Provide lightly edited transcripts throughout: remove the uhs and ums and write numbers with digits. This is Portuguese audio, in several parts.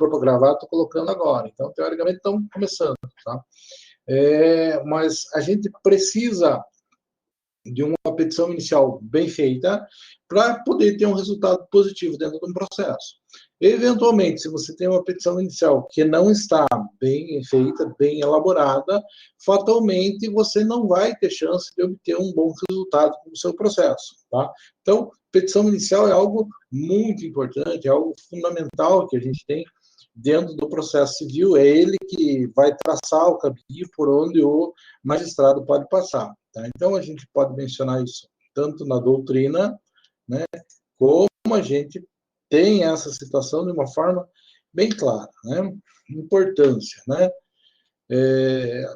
pôr para gravar, estou colocando agora. Então, teoricamente, estamos começando, tá? Mas a gente precisa de uma petição inicial bem feita para poder ter um resultado positivo dentro de um processo. Eventualmente, se você tem uma petição inicial que não está bem feita, bem elaborada, fatalmente você não vai ter chance de obter um bom resultado com o seu processo, tá? Então, petição inicial é algo muito importante, é algo fundamental que a gente tem dentro do processo civil, é ele que vai traçar o caminho por onde o magistrado pode passar. Tá? Então, a gente pode mencionar isso tanto na doutrina, né, como a gente tem essa situação de uma forma bem clara. Né? Importância, né?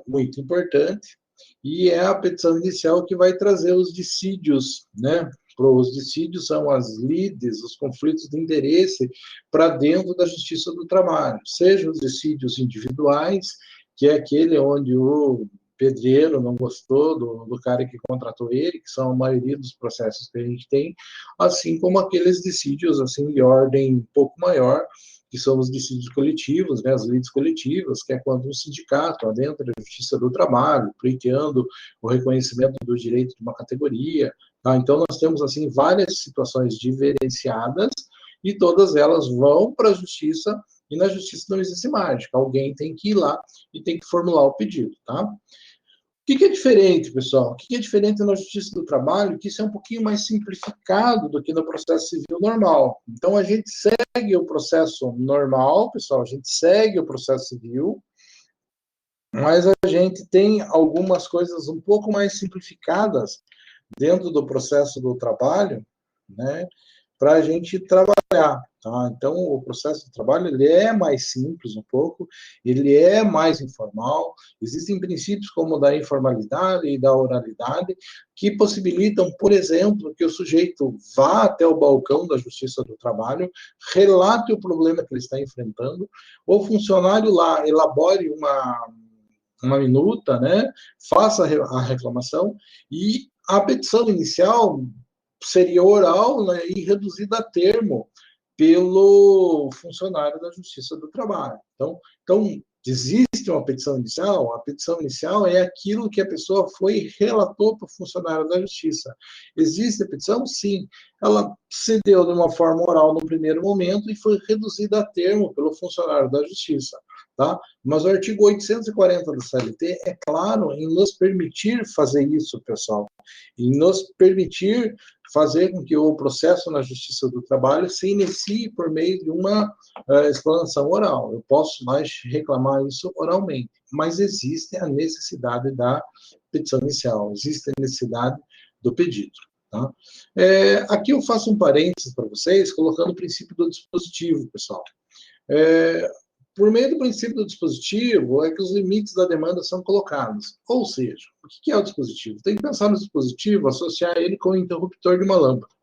Muito importante, e é a petição inicial que vai trazer os dissídios, né? Os dissídios são as lides, os conflitos de interesse para dentro da Justiça do Trabalho, seja os dissídios individuais, que é aquele onde o pedreiro não gostou do cara que contratou ele, que são a maioria dos processos que a gente tem, assim como aqueles dissídios assim, de ordem um pouco maior, que são os dissídios coletivos, né, as lides coletivas, que é quando um sindicato, dentro da Justiça do Trabalho, pleiteando o reconhecimento do direito de uma categoria. Tá? Então, nós temos, assim, várias situações diferenciadas e todas elas vão para a Justiça, e na Justiça não existe mágica. Alguém tem que ir lá e tem que formular o pedido, tá? O que é diferente, pessoal? O que é diferente na Justiça do Trabalho? Que isso é um pouquinho mais simplificado do que no processo civil normal. Então, a gente segue o processo normal, pessoal, a gente segue o processo civil, mas a gente tem algumas coisas um pouco mais simplificadas dentro do processo do trabalho, né, para a gente trabalhar, tá? Então, o processo de trabalho, ele é mais simples um pouco, ele é mais informal, existem princípios como o da informalidade e da oralidade, que possibilitam, por exemplo, que o sujeito vá até o balcão da Justiça do Trabalho, relate o problema que ele está enfrentando, o funcionário lá elabore uma minuta, né, faça a reclamação, e a petição inicial seria oral, né, e reduzida a termo pelo funcionário da Justiça do Trabalho. Então, existe uma petição inicial? A petição inicial é aquilo que a pessoa foi e relatou para o funcionário da Justiça. Existe a petição? Sim. Ela se deu de uma forma oral no primeiro momento e foi reduzida a termo pelo funcionário da Justiça. Tá? Mas o artigo 840 do CLT é claro em nos permitir fazer isso, pessoal, em nos permitir fazer com que o processo na Justiça do Trabalho se inicie por meio de uma explanação oral. Eu posso mais reclamar isso oralmente, mas existe a necessidade da petição inicial, existe a necessidade do pedido. Tá? Aqui eu faço um parênteses para vocês, colocando o princípio do dispositivo, pessoal. Por meio do princípio do dispositivo, é que os limites da demanda são colocados. Ou seja, o que é o dispositivo? Tem que pensar no dispositivo, associar ele com o interruptor de uma lâmpada.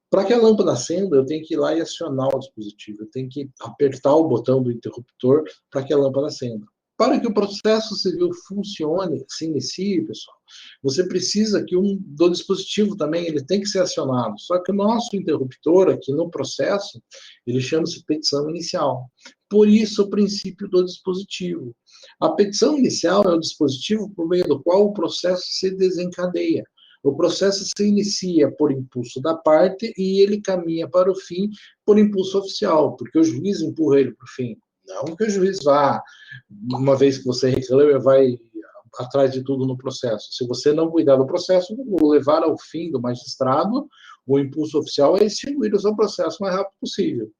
Para que a lâmpada acenda, eu tenho que ir lá e acionar o dispositivo. Eu tenho que apertar o botão do interruptor para que a lâmpada acenda. Para que o processo civil funcione, se inicie, pessoal, você precisa que do dispositivo também, ele tem que ser acionado. Só que o nosso interruptor aqui no processo, ele chama-se petição inicial. Por isso, o princípio do dispositivo. A petição inicial é o dispositivo por meio do qual o processo se desencadeia. O processo se inicia por impulso da parte e ele caminha para o fim por impulso oficial, porque o juiz empurra ele para o fim. Não que o juiz vá, uma vez que você reclama, vai atrás de tudo no processo. Se você não cuidar do processo, o levar ao fim do magistrado, o impulso oficial é extinguir o seu processo o mais rápido possível.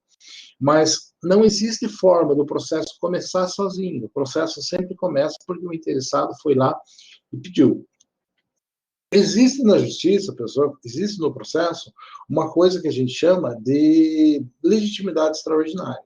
Mas não existe forma do processo começar sozinho. O processo sempre começa porque o interessado foi lá e pediu. Existe na justiça, pessoal, existe no processo, uma coisa que a gente chama de legitimidade extraordinária.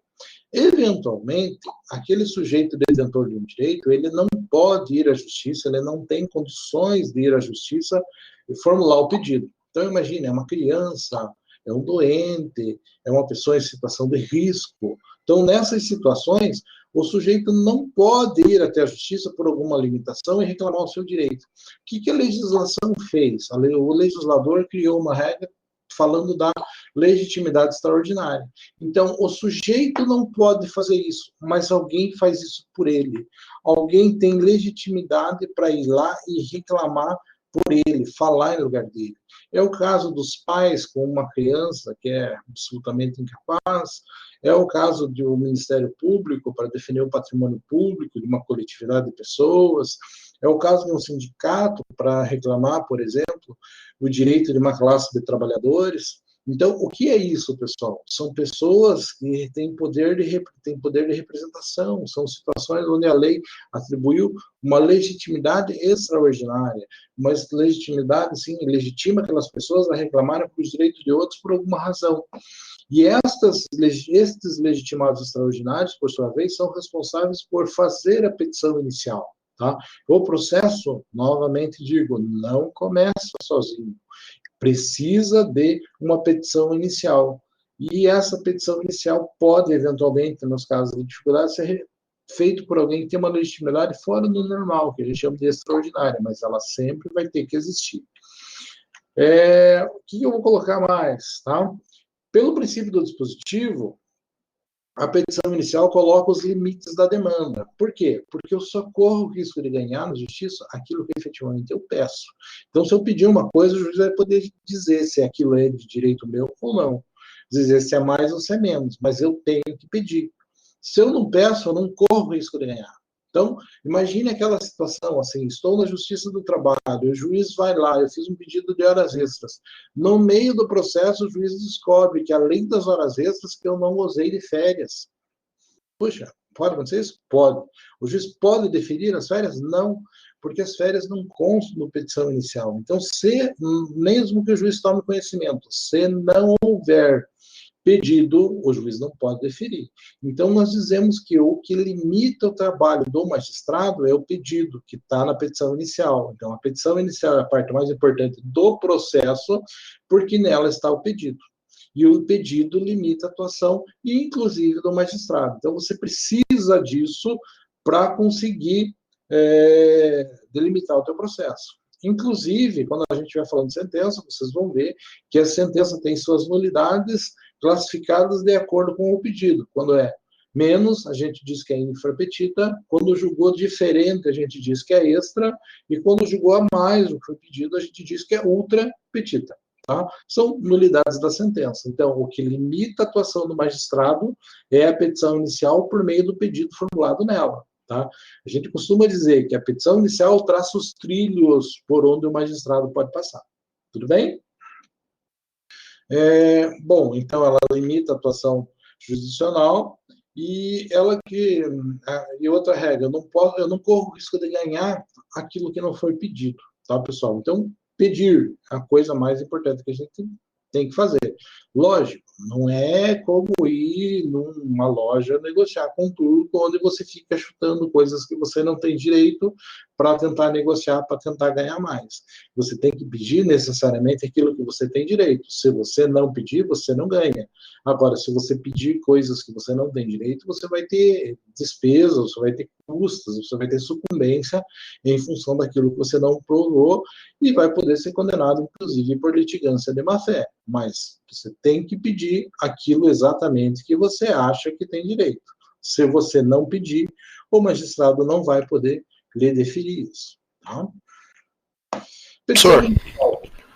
Eventualmente, aquele sujeito detentor de um direito, ele não pode ir à justiça, ele não tem condições de ir à justiça e formular o pedido. Então, imagine, é uma criança, é um doente, é uma pessoa em situação de risco. Então, nessas situações, o sujeito não pode ir até a justiça por alguma limitação e reclamar o seu direito. O que a legislação fez? O legislador criou uma regra falando da legitimidade extraordinária. Então, o sujeito não pode fazer isso, mas alguém faz isso por ele. Alguém tem legitimidade para ir lá e reclamar por ele, falar em lugar dele. É o caso dos pais com uma criança que é absolutamente incapaz, é o caso do Ministério Público para definir o patrimônio público de uma coletividade de pessoas, é o caso de um sindicato para reclamar, por exemplo, o direito de uma classe de trabalhadores. Então, o que é isso, pessoal? São pessoas que têm poder de representação, são situações onde a lei atribuiu uma legitimidade extraordinária, uma legitimidade, sim, legitima aquelas pessoas a reclamarem pelos direitos de outros por alguma razão. E estes legitimados extraordinários, por sua vez, são responsáveis por fazer a petição inicial. Tá? O processo, novamente digo, não começa sozinho. Precisa de uma petição inicial. E essa petição inicial pode, eventualmente, nos casos de dificuldade, ser feito por alguém que tem uma legitimidade fora do normal, que a gente chama de extraordinária, mas ela sempre vai ter que existir. O que eu vou colocar mais? Tá? Pelo princípio do dispositivo, a petição inicial coloca os limites da demanda. Por quê? Porque eu só corro o risco de ganhar na justiça aquilo que efetivamente eu peço. Então, se eu pedir uma coisa, o juiz vai poder dizer se aquilo é de direito meu ou não. Dizer se é mais ou se é menos, mas eu tenho que pedir. Se eu não peço, eu não corro o risco de ganhar. Então, imagine aquela situação, assim, estou na Justiça do Trabalho, o juiz vai lá, eu fiz um pedido de horas extras. No meio do processo, o juiz descobre que, além das horas extras, que eu não gozei de férias. Puxa, pode acontecer isso? Pode. O juiz pode deferir as férias? Não, porque as férias não constam no petição inicial. Então, mesmo que o juiz tome conhecimento, se não houver pedido, o juiz não pode deferir. Então, nós dizemos que o que limita o trabalho do magistrado é o pedido, que está na petição inicial. Então, a petição inicial é a parte mais importante do processo, porque nela está o pedido. E o pedido limita a atuação, inclusive do magistrado. Então, você precisa disso para conseguir delimitar o teu processo. Inclusive, quando a gente estiver falando de sentença, vocês vão ver que a sentença tem suas nulidades classificadas de acordo com o pedido. Quando é menos, a gente diz que é infrapetita. Quando julgou diferente, a gente diz que é extra. E quando julgou a mais o que foi pedido, a gente diz que é ultrapetita. Tá? São nulidades da sentença. Então, o que limita a atuação do magistrado é a petição inicial por meio do pedido formulado nela. Tá? A gente costuma dizer que a petição inicial traça os trilhos por onde o magistrado pode passar. Tudo bem? Bom, então ela limita a atuação jurisdicional e outra regra, eu não corro o risco de ganhar aquilo que não foi pedido, tá, pessoal? Então, pedir a coisa mais importante que a gente tem que fazer. Lógico, não é como ir numa loja negociar com turco, onde você fica chutando coisas que você não tem direito para tentar negociar, para tentar ganhar mais. Você tem que pedir necessariamente aquilo que você tem direito. Se você não pedir, você não ganha. Agora, se você pedir coisas que você não tem direito, você vai ter despesas, você vai ter custos, você vai ter sucumbência em função daquilo que você não provou e vai poder ser condenado, inclusive, por litigância de má-fé. Mas você tem que pedir aquilo exatamente que você acha que tem direito. Se você não pedir, o magistrado não vai poder lhe deferir isso. Tá? Professor,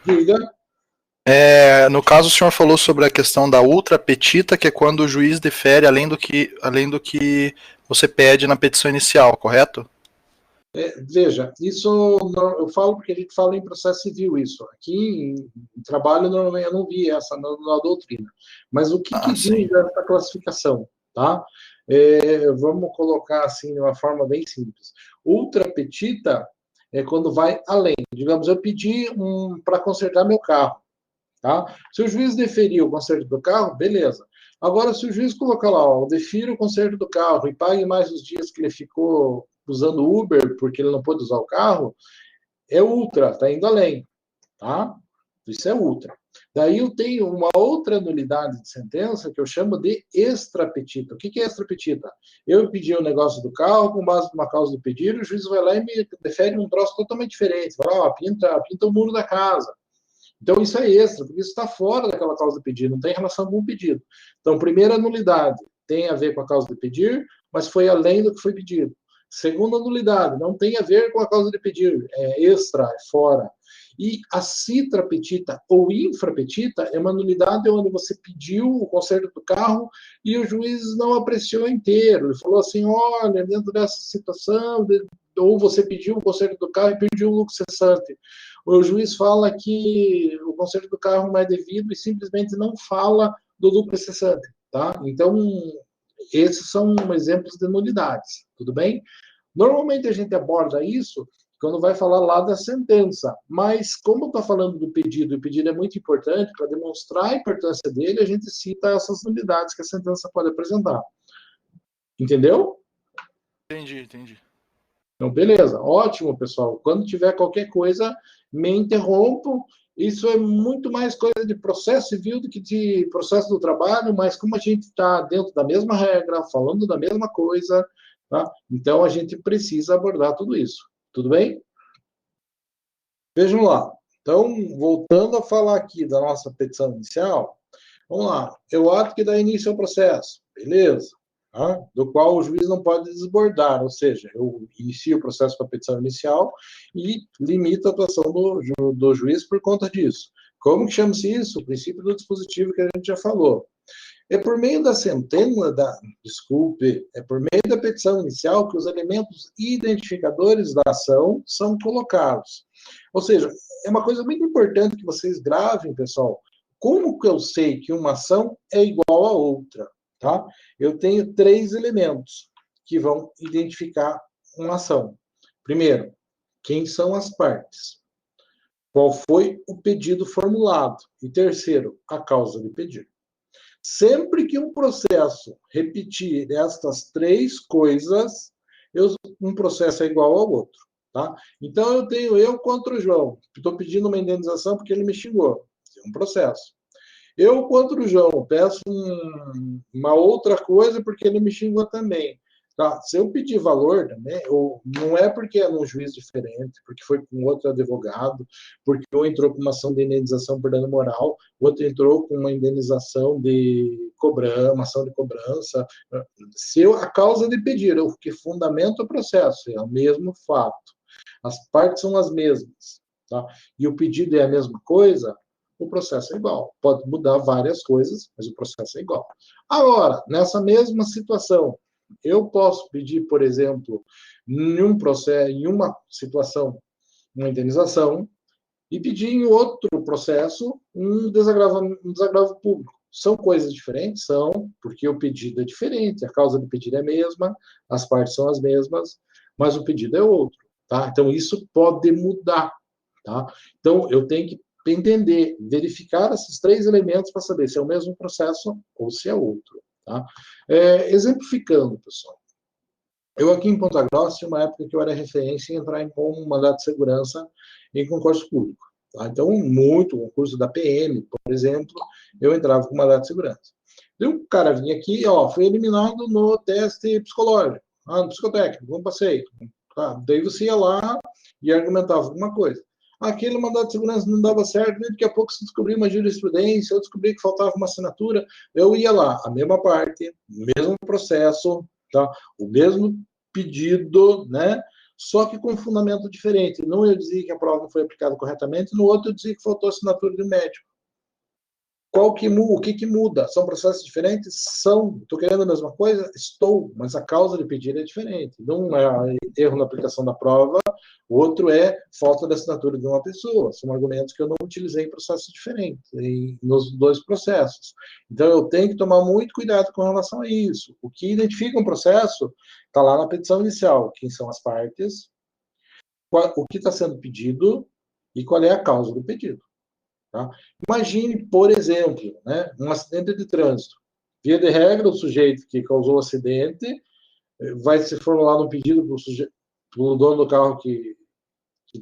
diga. No caso, o senhor falou sobre a questão da ultrapetita, que é quando o juiz defere além do que você pede na petição inicial, correto? Veja, isso eu falo porque a gente fala em processo civil isso. Aqui em trabalho normalmente eu não vi essa na doutrina. Mas o que diz essa classificação? Tá? Vamos colocar assim de uma forma bem simples. Ultrapetita é quando vai além. Digamos, eu pedi para consertar meu carro. Tá? Se o juiz deferir o conserto do carro, beleza. Agora, se o juiz colocar lá, ó, defira o conserto do carro e pague mais os dias que ele ficou usando Uber porque ele não pôde usar o carro, é ultra, está indo além. Tá? Isso é ultra. Daí eu tenho uma outra nulidade de sentença que eu chamo de extrapetita. O que é extrapetita? Eu pedi um negócio do carro com base numa causa de pedido, o juiz vai lá e me defere um troço totalmente diferente. Vai lá, ó, pinta o muro da casa. Então, isso é extra, porque isso está fora daquela causa de pedir, não tem relação com o pedido. Então, primeira nulidade tem a ver com a causa de pedir, mas foi além do que foi pedido. Segunda nulidade, não tem a ver com a causa de pedir, é extra, é fora. E a citra petita ou infrapetita é uma nulidade onde você pediu o conserto do carro e o juiz não apreciou inteiro. Ele falou assim, olha, dentro dessa situação, ou você pediu o conserto do carro e pediu o lucro cessante. O juiz fala que o conserto do carro não é devido e simplesmente não fala do lucro cessante. Tá? Então, esses são exemplos de nulidades, tudo bem? Normalmente a gente aborda isso quando vai falar lá da sentença, mas como está falando do pedido, e o pedido é muito importante, para demonstrar a importância dele, a gente cita essas nulidades que a sentença pode apresentar. Entendeu? Entendi. Então, beleza, ótimo, pessoal. Quando tiver qualquer coisa, me interrompam. Isso é muito mais coisa de processo civil do que de processo do trabalho, mas como a gente está dentro da mesma regra, falando da mesma coisa, tá? Então a gente precisa abordar tudo isso. Tudo bem? Vejam lá. Então, voltando a falar aqui da nossa petição inicial, vamos lá. É o ato que dá início ao processo. Beleza. Tá? Do qual o juiz não pode desbordar, ou seja, eu inicio o processo com a petição inicial e limito a atuação do juiz por conta disso. Como que chama-se isso? O princípio do dispositivo que a gente já falou. É por meio da sentença, é por meio da petição inicial que os elementos identificadores da ação são colocados. Ou seja, é uma coisa muito importante que vocês gravem, pessoal. Como que eu sei que uma ação é igual a outra? Tá? Eu tenho 3 elementos que vão identificar uma ação. Primeiro, quem são as partes? Qual foi o pedido formulado? E terceiro, a causa de pedido. Sempre que um processo repetir estas 3 coisas, um processo é igual ao outro. Tá? Então, eu tenho eu contra o João. Estou pedindo uma indenização porque ele me xingou. É um processo. Eu contra o João peço uma outra coisa porque ele me xingou também. Tá? Se eu pedir valor também, não é porque é num juiz diferente, porque foi com outro advogado, porque um entrou com uma ação de indenização por dano moral, o outro entrou com uma indenização de cobrança, uma ação de cobrança. Se a causa de pedir, o que fundamenta o processo, é o mesmo fato. As partes são as mesmas. Tá? E o pedido é a mesma coisa, o processo é igual. Pode mudar várias coisas, mas o processo é igual. Agora, nessa mesma situação, eu posso pedir, por exemplo, em um processo, em uma situação, uma indenização, e pedir em outro processo um desagravo público. São coisas diferentes? São, porque o pedido é diferente, a causa do pedido é a mesma, as partes são as mesmas, mas o pedido é outro. Tá? Então, isso pode mudar. Tá? Então, eu tenho que entender, verificar esses 3 elementos para saber se é o mesmo processo ou se é outro. Tá? Exemplificando, pessoal. Eu aqui em Ponta Grossa tinha uma época que eu era referência em entrar com um mandato de segurança em concurso público. Tá? Então, muito concurso da PM, por exemplo, eu entrava com mandato de segurança. E um cara vinha aqui, foi eliminado no teste psicológico, no psicotécnico, não passei. Tá? Daí você ia lá e argumentava alguma coisa. Aquele mandato de segurança não dava certo, nem daqui a pouco se descobria uma jurisprudência, eu descobri que faltava uma assinatura, eu ia lá, a mesma parte, o mesmo processo, tá? O mesmo pedido, né? Só que com fundamento diferente. Num eu dizia que a prova não foi aplicada corretamente, no outro eu dizia que faltou assinatura de médico. O que muda? São processos diferentes? São. Estou querendo a mesma coisa? Estou, mas a causa de pedir é diferente. Um é erro na aplicação da prova, o outro é falta de assinatura de uma pessoa. São argumentos que eu não utilizei em processos diferentes, nos 2 processos. Então, eu tenho que tomar muito cuidado com relação a isso. O que identifica um processo está lá na petição inicial. Quem são as partes, o que está sendo pedido e qual é a causa do pedido. Tá? Imagine, por exemplo, né, um acidente de trânsito. Via de regra, o sujeito que causou o acidente vai se formular um pedido para o dono do carro que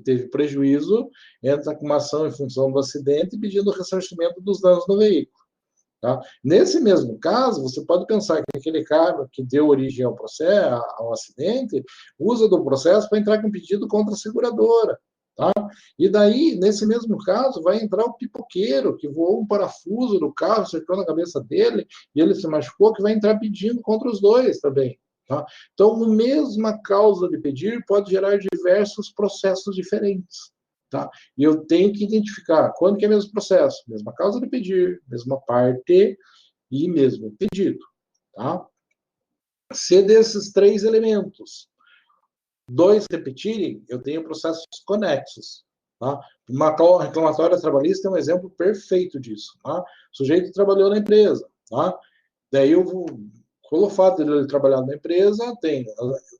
teve prejuízo, entra com uma ação em função do acidente pedindo o ressarcimento dos danos no veículo. Tá? Nesse mesmo caso, você pode pensar que aquele cara que deu origem ao processo, ao acidente, usa do processo para entrar com pedido contra a seguradora. Tá? E daí, nesse mesmo caso, vai entrar o pipoqueiro, que voou um parafuso do carro, acertou na cabeça dele, e ele se machucou, que vai entrar pedindo contra os dois também. Tá? Então, a mesma causa de pedir pode gerar diversos processos diferentes. Tá? E eu tenho que identificar quando que é o mesmo processo, mesma causa de pedir, mesma parte e mesmo pedido. Tá? Se desses três elementos, dois repetirem, eu tenho processos conexos. Tá? Uma reclamatória trabalhista é um exemplo perfeito disso. Tá? O sujeito trabalhou na empresa. Tá? Daí eu vou, pelo fato dele ter trabalhado na empresa, tem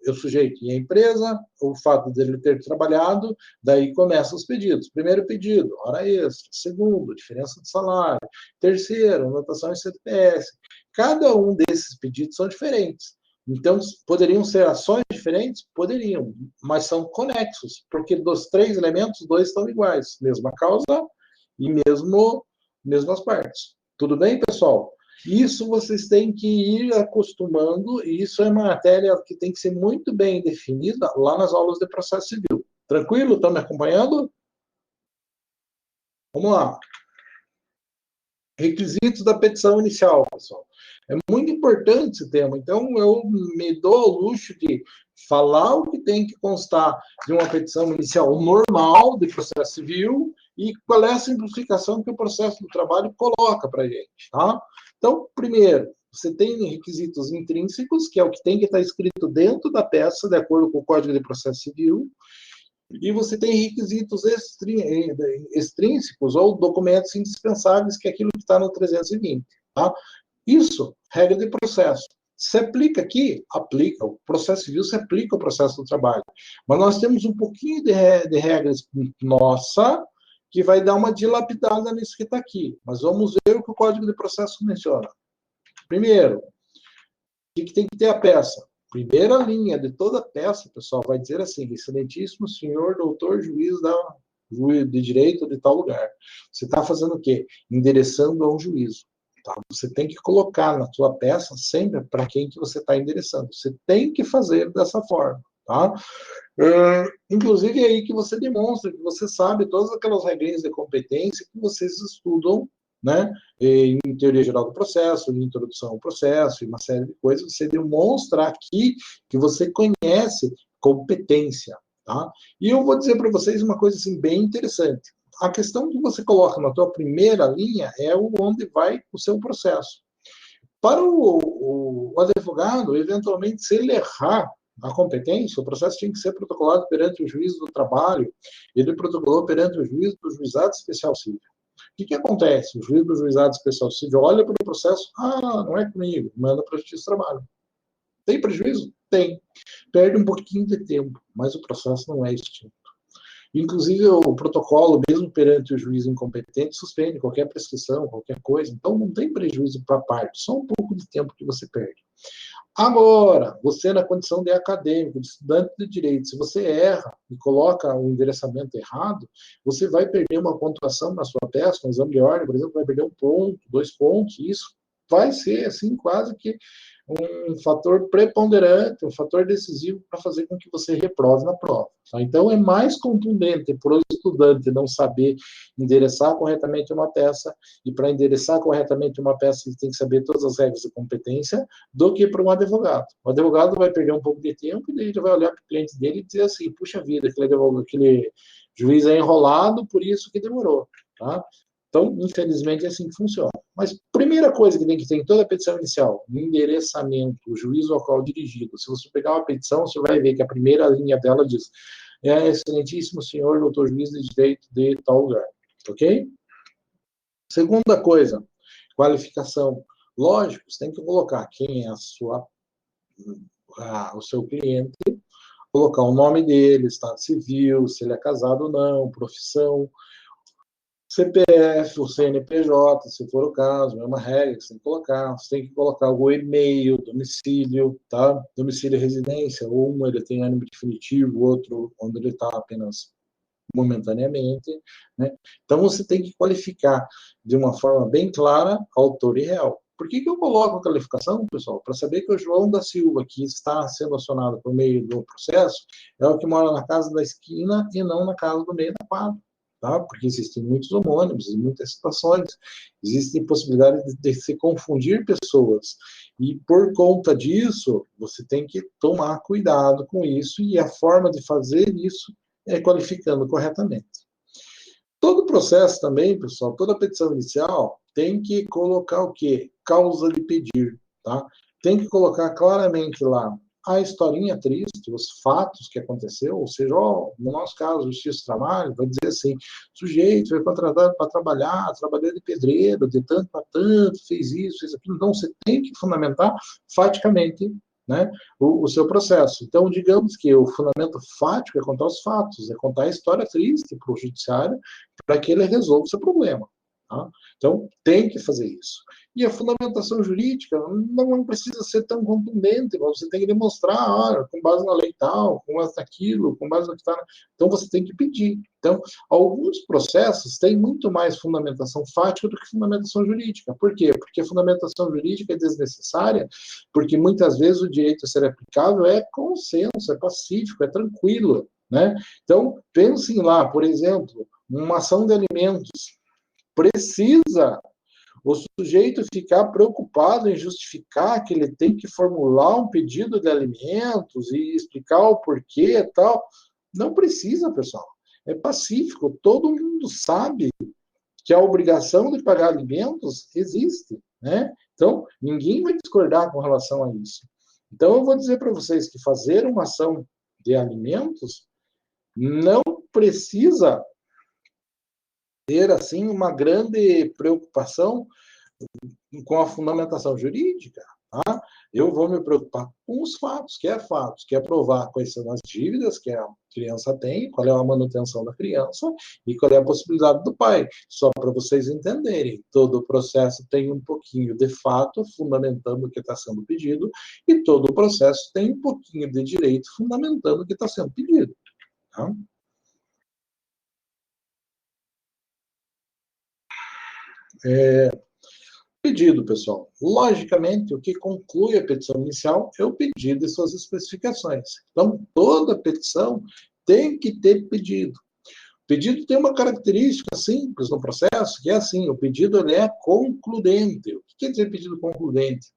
o sujeito e a empresa, o fato dele ter trabalhado, daí começam os pedidos. Primeiro pedido, hora extra. Segundo, diferença de salário. Terceiro, anotação em CPS. Cada um desses pedidos são diferentes. Então, poderiam ser ações diferentes? Poderiam, mas são conexos, porque dos três elementos, dois estão iguais. Mesma causa e mesmas partes. Tudo bem, pessoal? Isso vocês têm que ir acostumando, e isso é matéria que tem que ser muito bem definida lá nas aulas de processo civil. Tranquilo? Estão me acompanhando? Vamos lá. Requisitos da petição inicial, pessoal. É muito importante esse tema, então eu me dou ao luxo de falar o que tem que constar de uma petição inicial normal de processo civil e qual é a simplificação que o processo do trabalho coloca para a gente, tá? Então, primeiro, você tem requisitos intrínsecos, que é o que tem que estar escrito dentro da peça, de acordo com o Código de Processo Civil, e você tem requisitos extrínsecos ou documentos indispensáveis, que é aquilo que está no 320. Tá? Isso, regra de processo. Se aplica aqui, aplica. O processo civil se aplica ao processo do trabalho. Mas nós temos um pouquinho de regras nossa, que vai dar uma dilapidada nisso que está aqui. Mas vamos ver o que o Código de Processo menciona. Primeiro, o que tem que ter a peça? Primeira linha de toda a peça, pessoal, vai dizer assim: excelentíssimo senhor doutor juiz de direito de tal lugar. Você está fazendo o quê? Endereçando a um juízo. Tá? Você tem que colocar na sua peça sempre para quem que você está endereçando. Você tem que fazer dessa forma. Tá? Inclusive, é aí que você demonstra que você sabe todas aquelas regrinhas de competência que vocês estudam, né, em teoria geral do processo, em introdução ao processo, e uma série de coisas. Você demonstra aqui que você conhece competência. Tá? E eu vou dizer para vocês uma coisa assim, bem interessante. A questão que você coloca na tua primeira linha é onde vai o seu processo. Para o advogado, eventualmente, se ele errar a competência, o processo tinha que ser protocolado perante o juiz do trabalho, ele protocolou perante o juiz do juizado especial civil. O que acontece? O juiz do juizado especial civil olha para o processo, não é comigo, manda para a justiça do trabalho. Tem prejuízo? Tem. Perde um pouquinho de tempo, mas o processo não é extinto. Inclusive, o protocolo, mesmo perante o juiz incompetente, suspende qualquer prescrição, qualquer coisa. Então, não tem prejuízo para a parte, só um pouco de tempo que você perde. Agora, você na condição de acadêmico, de estudante de direito, se você erra e coloca o endereçamento errado, você vai perder uma pontuação na sua peça, no exame de ordem, por exemplo, vai perder 1 ponto, 2 pontos, e isso vai ser, assim, quase que um fator preponderante, um fator decisivo para fazer com que você reprove na prova. Tá? Então, é mais contundente para o estudante não saber endereçar corretamente uma peça, e para endereçar corretamente uma peça, ele tem que saber todas as regras de competência, do que para um advogado. O advogado vai perder um pouco de tempo, e daí ele vai olhar para o cliente dele e dizer assim: puxa vida, aquele juiz é enrolado, por isso que demorou. Tá? Então, infelizmente, é assim que funciona. Mas, primeira coisa que tem que ter em toda a petição inicial, endereçamento, o juízo ao qual dirigido. Se você pegar uma petição, você vai ver que a primeira linha dela diz: excelentíssimo senhor doutor juiz de direito de tal lugar. Ok? Segunda coisa, qualificação. Lógico, você tem que colocar quem é o seu cliente, colocar o nome dele, estado civil, se ele é casado ou não, profissão, CPF, o CNPJ, se for o caso, é uma regra que você tem que colocar. Você tem que colocar o e-mail, domicílio, tá? Domicílio e residência, um ele tem ânimo definitivo, o outro onde ele está apenas momentaneamente, né? Então você tem que qualificar de uma forma bem clara, autor e réu. Por que eu coloco a qualificação, pessoal? Para saber que o João da Silva, que está sendo acionado por meio do processo, é o que mora na casa da esquina e não na casa do meio da quadra. Tá? Porque existem muitos homônimos, em muitas situações, existem possibilidades de se confundir pessoas. E por conta disso, você tem que tomar cuidado com isso, e a forma de fazer isso é qualificando corretamente. Todo processo também, pessoal, toda petição inicial tem que colocar o quê? Causa de pedir, tá? Tem que colocar claramente lá a historinha triste, os fatos que aconteceu, ou seja, no nosso caso, o Justiça do Trabalho vai dizer assim, sujeito foi contratado para trabalhar, trabalhou de pedreiro, de tanto para tanto, fez isso, fez aquilo. Então, você tem que fundamentar faticamente, né, o seu processo. Então, digamos que o fundamento fático é contar os fatos, é contar a história triste para o judiciário, para que ele resolva o seu problema. Tá? Então, tem que fazer isso. E a fundamentação jurídica não precisa ser tão contundente, você tem que demonstrar, com base na lei tal, com base naquilo, com base no que está... Então, você tem que pedir. Então, alguns processos têm muito mais fundamentação fática do que fundamentação jurídica. Por quê? Porque a fundamentação jurídica é desnecessária, porque muitas vezes o direito a ser aplicável é consenso, é pacífico, é tranquilo, né? Então, pensem lá, por exemplo, uma ação de alimentos. Precisa o sujeito ficar preocupado em justificar que ele tem que formular um pedido de alimentos e explicar o porquê e tal. Não precisa, pessoal. É pacífico. Todo mundo sabe que a obrigação de pagar alimentos existe, né? Então, ninguém vai discordar com relação a isso. Então, eu vou dizer para vocês que fazer uma ação de alimentos não precisa ter, assim, uma grande preocupação com a fundamentação jurídica. Tá? Eu vou me preocupar com os fatos, que é provar quais são as dívidas que a criança tem, qual é a manutenção da criança e qual é a possibilidade do pai. Só para vocês entenderem, todo o processo tem um pouquinho de fato fundamentando o que está sendo pedido e todo o processo tem um pouquinho de direito fundamentando o que está sendo pedido. Tá? Pedido, pessoal. Logicamente, o que conclui a petição inicial é o pedido e suas especificações. Então, toda petição tem que ter pedido. O pedido tem uma característica simples no processo, que é assim, o pedido ele é concludente. O que quer dizer pedido concludente?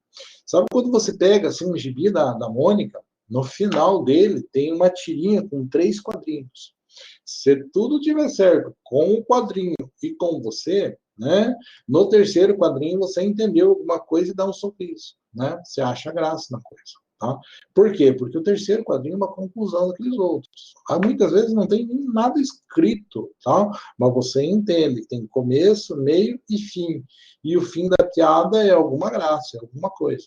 Sabe quando você pega assim, um gibi da Mônica, no final dele tem uma tirinha com 3 quadrinhos. Se tudo tiver certo com o quadrinho e com você, né? No terceiro quadrinho você entendeu alguma coisa e dá um sorriso, né? Você acha graça na coisa, tá? Por quê? Porque o terceiro quadrinho é uma conclusão daqueles outros. Muitas vezes não tem nada escrito, tá? Mas você entende, tem começo, meio e fim. E o fim da piada é alguma graça, é alguma coisa.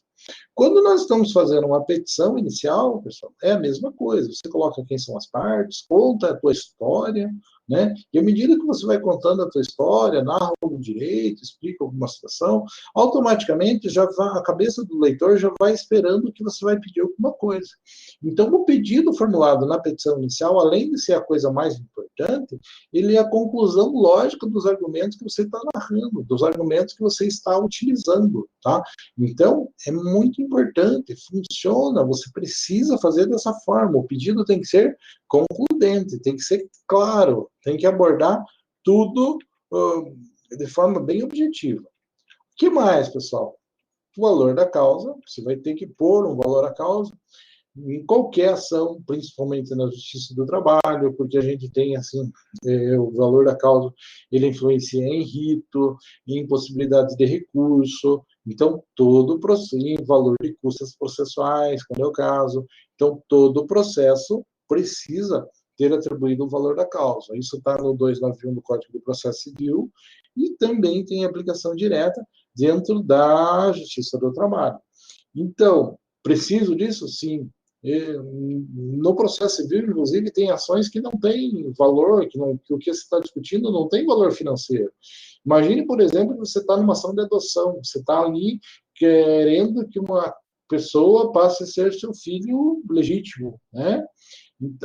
Quando nós estamos fazendo uma petição inicial, pessoal, é a mesma coisa. Você coloca quem são as partes, conta a tua história, né? E à medida que você vai contando a tua história, narra algum direito, explica alguma situação, automaticamente a cabeça do leitor já vai esperando que você vai pedir alguma coisa. Então, o pedido formulado na petição inicial, além de ser a coisa mais importante, ele é a conclusão lógica dos argumentos que você está narrando, dos argumentos que você está utilizando, tá? Então, é muito importante, funciona, você precisa fazer dessa forma. O pedido tem que ser concludente, tem que ser claro, tem que abordar tudo de forma bem objetiva. O que mais, pessoal? O valor da causa, você vai ter que pôr um valor à causa em qualquer ação, principalmente na Justiça do Trabalho, porque a gente tem, assim, o valor da causa, ele influencia em rito, em possibilidades de recurso, então, todo o processo, em valor de custas processuais, quando é o caso, então, todo o processo precisa ter atribuído o valor da causa. Isso está no 291 do Código do Processo Civil e também tem aplicação direta dentro da Justiça do Trabalho. Então, preciso disso? Sim. No processo civil, inclusive, tem ações que não têm valor, que o que você está discutindo não tem valor financeiro. Imagine, por exemplo, que você está numa ação de adoção, você está ali querendo que uma pessoa passe a ser seu filho legítimo, né?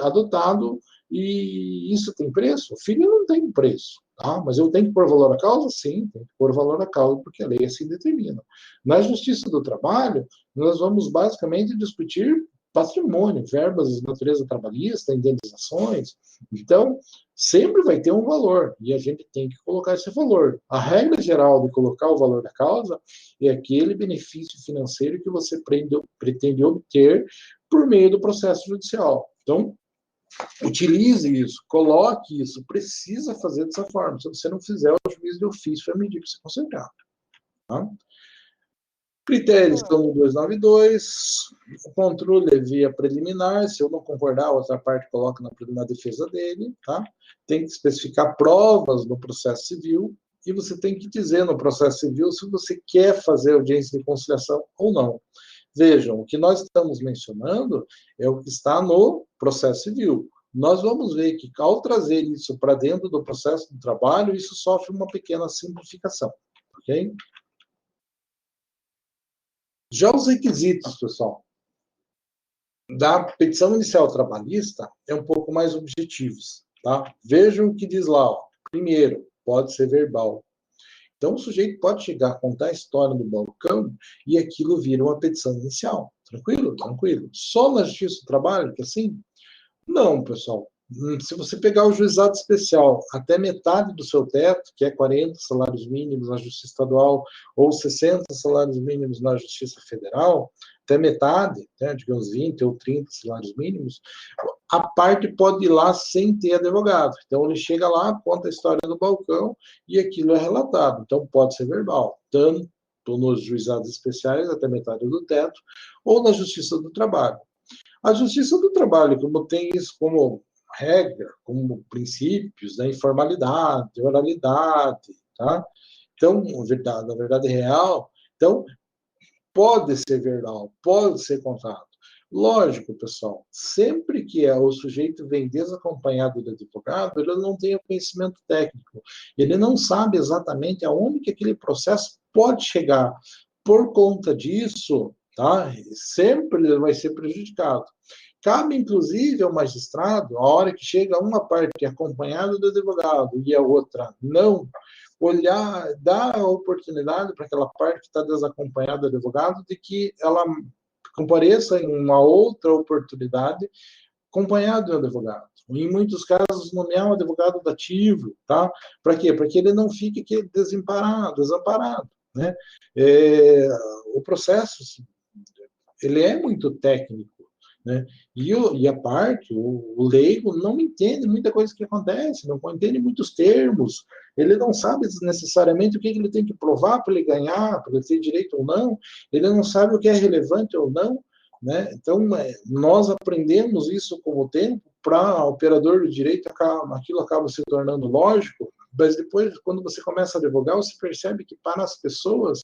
Adotado, e isso tem preço? O filho não tem preço, Tá? Mas eu tenho que pôr valor à causa? Sim, tem que pôr valor à causa, porque a lei assim determina. Na Justiça do Trabalho, nós vamos basicamente discutir patrimônio, verbas de natureza trabalhista, indenizações. Então, sempre vai ter um valor, e a gente tem que colocar esse valor. A regra geral de colocar o valor da causa é aquele benefício financeiro que você pretende obter por meio do processo judicial. Então, utilize isso, coloque isso, precisa fazer dessa forma. Se você não fizer, o juiz de ofício vai medir para você consertar. Tá? Critérios estão no 292, o controle é via preliminar, se eu não concordar, a outra parte coloca na defesa dele, tá? Tem que especificar provas no processo civil, e você tem que dizer no processo civil se você quer fazer audiência de conciliação ou não. Vejam, o que nós estamos mencionando é o que está no processo civil. Nós vamos ver que, ao trazer isso para dentro do processo do trabalho, isso sofre uma pequena simplificação, ok? Já os requisitos, pessoal, da petição inicial trabalhista é um pouco mais objetivos, tá? Vejam o que diz lá, ó. Primeiro, pode ser verbal. Então, o sujeito pode chegar a contar a história do balcão e aquilo vira uma petição inicial. Tranquilo? Tranquilo. Só na Justiça do Trabalho, que assim? Não, pessoal. Se você pegar o juizado especial até metade do seu teto, que é 40 salários mínimos na Justiça Estadual ou 60 salários mínimos na Justiça Federal, até metade, né, digamos 20 ou 30 salários mínimos, a parte pode ir lá sem ter advogado. Então, ele chega lá, conta a história do balcão e aquilo é relatado. Então, pode ser verbal, tanto nos juizados especiais até metade do teto, ou na Justiça do Trabalho. A Justiça do Trabalho, como tem isso como regra, como princípios da informalidade, oralidade, tá? Então, na verdade real, então, pode ser verbal, pode ser contrato. Lógico, pessoal, sempre que o sujeito vem desacompanhado do advogado, ele não tem o conhecimento técnico, ele não sabe exatamente aonde que aquele processo pode chegar. Por conta disso, tá? Sempre ele vai ser prejudicado. Cabe, inclusive, ao magistrado, a hora que chega uma parte acompanhada do advogado e a outra não, olhar, dar a oportunidade para aquela parte que está desacompanhada do advogado de que ela compareça em uma outra oportunidade acompanhado de um advogado. Em muitos casos, nomear um advogado dativo, tá? Para quê? Para que ele não fique desamparado, né? O processo, ele é muito técnico, né? E a parte, o leigo, não entende muita coisa que acontece, não entende muitos termos, ele não sabe necessariamente o que ele tem que provar para ele ganhar, para ele ter direito ou não, ele não sabe o que é relevante ou não, né? Então, nós aprendemos isso com o tempo, para o operador do direito, aquilo acaba se tornando lógico, mas depois, quando você começa a advogar, você percebe que para as pessoas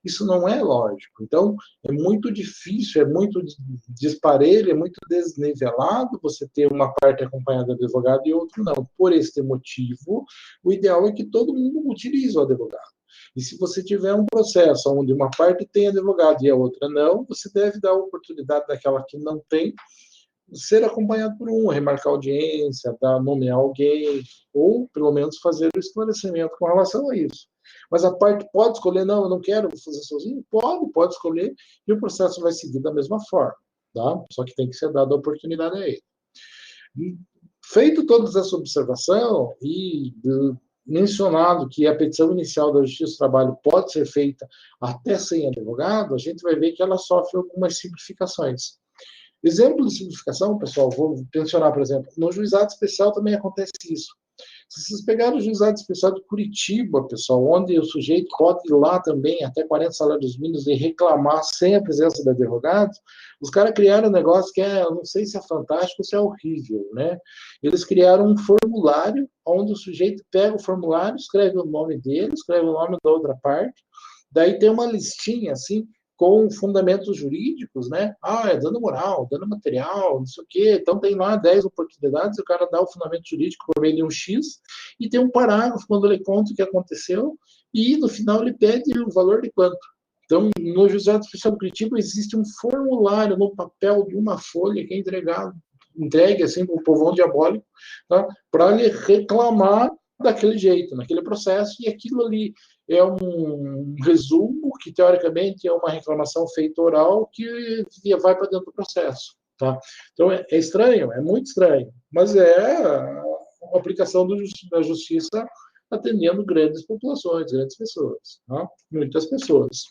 isso não é lógico. Então, é muito difícil, é muito disparelho, é muito desnivelado você ter uma parte acompanhada do advogado e outra não. Por este motivo, o ideal é que todo mundo utilize o advogado. E se você tiver um processo onde uma parte tem advogado e a outra não, você deve dar a oportunidade daquela que não tem, ser acompanhado por um, remarcar audiência, nomear alguém, ou pelo menos fazer o esclarecimento com relação a isso. Mas a parte pode escolher, não, eu não quero fazer sozinho? Pode escolher, e o processo vai seguir da mesma forma, tá? Só que tem que ser dada a oportunidade a ele. Feito toda essa observação e mencionado que a petição inicial da Justiça do Trabalho pode ser feita até sem advogado, a gente vai ver que ela sofre algumas simplificações. Exemplo de simplificação, pessoal, vou mencionar, por exemplo, no juizado especial também acontece isso. Se vocês pegarem o juizado especial de Curitiba, pessoal, onde o sujeito pode ir lá também, até 40 salários mínimos, e reclamar sem a presença do advogado, os caras criaram um negócio que eu não sei se é fantástico ou se é horrível, né? Eles criaram um formulário, onde o sujeito pega o formulário, escreve o nome dele, escreve o nome da outra parte, daí tem uma listinha, assim, com fundamentos jurídicos, né? É dano moral, dano material, não sei o quê. Então, tem lá 10 oportunidades, o cara dá o fundamento jurídico por meio de um X, e tem um parágrafo quando ele conta o que aconteceu, e no final ele pede o valor de quanto. Então, no Juizado Especial do Curitiba, existe um formulário no papel de uma folha que é entregue assim para o povão diabólico, tá? Para ele reclamar daquele jeito, naquele processo, e aquilo ali é um resumo que, teoricamente, é uma reclamação feita oral que vai para dentro do processo. Tá? Então, é estranho, é muito estranho, mas é a aplicação da justiça atendendo grandes populações, grandes pessoas, tá? Muitas pessoas.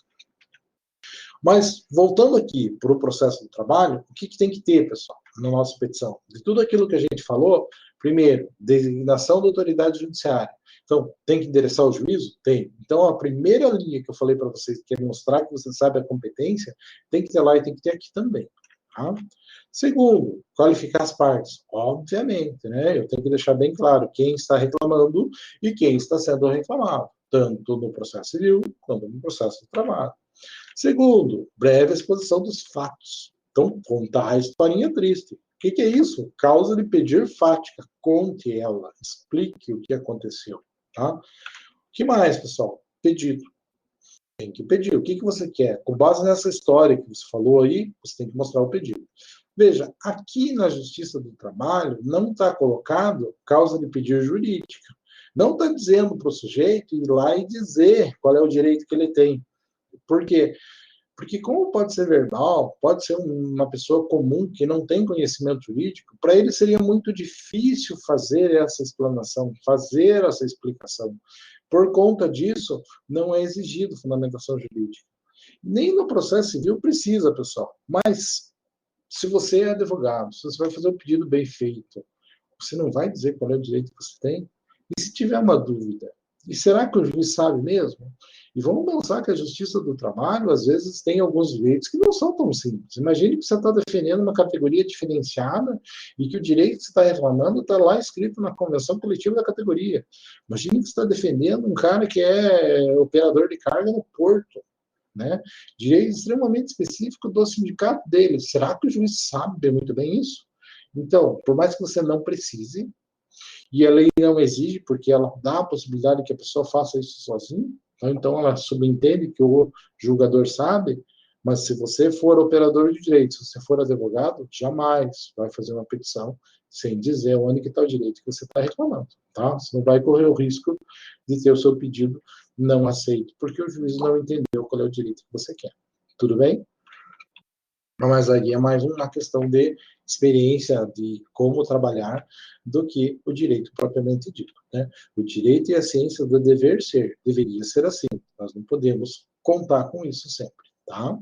Mas, voltando aqui para o processo do trabalho, o que tem que ter, pessoal, na nossa petição? De tudo aquilo que a gente falou, primeiro, designação da autoridade judiciária. Então, tem que endereçar o juízo? Tem. Então, a primeira linha que eu falei para vocês, que é mostrar que você sabe a competência, tem que ter lá e tem que ter aqui também. Tá? Segundo, qualificar as partes. Obviamente, né? Eu tenho que deixar bem claro quem está reclamando e quem está sendo reclamado, tanto no processo civil quanto no processo de trabalho. Segundo, breve exposição dos fatos. Então, contar a historinha triste. O que é isso? Causa de pedir fática. Conte ela. Explique o que aconteceu. Tá? O que mais, pessoal? Pedido. Tem que pedir. O que você quer? Com base nessa história que você falou aí, você tem que mostrar o pedido. Veja, aqui na Justiça do Trabalho não está colocado causa de pedir jurídica. Não está dizendo para o sujeito ir lá e dizer qual é o direito que ele tem. Por quê? Porque como pode ser verbal, pode ser uma pessoa comum que não tem conhecimento jurídico, para ele seria muito difícil fazer essa explanação, fazer essa explicação. Por conta disso, não é exigido fundamentação jurídica. Nem no processo civil precisa, pessoal. Mas, se você é advogado, se você vai fazer o pedido bem feito, você não vai dizer qual é o direito que você tem? E se tiver uma dúvida? E será que o juiz sabe mesmo? E vamos pensar que a Justiça do Trabalho, às vezes, tem alguns direitos que não são tão simples. Imagine que você está defendendo uma categoria diferenciada e que o direito que você está reclamando está lá escrito na Convenção Coletiva da categoria. Imagine que você está defendendo um cara que é operador de carga no porto. Né? Direito extremamente específico do sindicato dele. Será que o juiz sabe muito bem isso? Então, por mais que você não precise, e a lei não exige, porque ela dá a possibilidade que a pessoa faça isso sozinha, então ela subentende que o julgador sabe, mas se você for operador de direito, se você for advogado, jamais vai fazer uma petição sem dizer onde que está o direito que você está reclamando, tá? Você não vai correr o risco de ter o seu pedido não aceito, porque o juiz não entendeu qual é o direito que você quer. Tudo bem? Mas aí é mais uma questão de experiência de como trabalhar do que o direito propriamente dito. Né? O direito e a ciência do dever ser, deveria ser assim. Nós não podemos contar com isso sempre. Tá?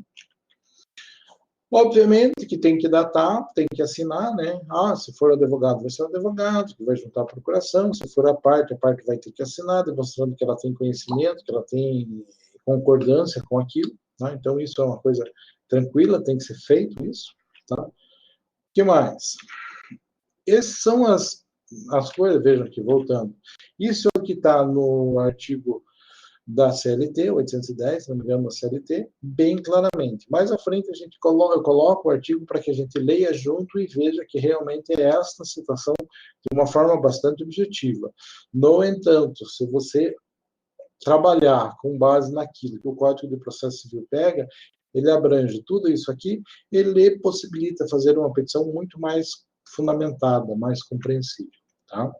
Obviamente que tem que datar, tem que assinar, né? Se for advogado, vai ser o advogado, que vai juntar a procuração. Se for a parte vai ter que assinar, demonstrando que ela tem conhecimento, que ela tem concordância com aquilo. Tá? Então, isso é uma coisa tranquila, tem que ser feito isso. Tá? O que mais? Essas são as coisas, vejam aqui, voltando. Isso é o que está no artigo da CLT, 810, se não me engano, da CLT, bem claramente. Mais à frente, eu coloco o artigo para que a gente leia junto e veja que realmente é esta situação de uma forma bastante objetiva. No entanto, se você trabalhar com base naquilo que o Código de Processo Civil pega, ele abrange tudo isso aqui, ele possibilita fazer uma petição muito mais fundamentada, mais compreensível. Tá?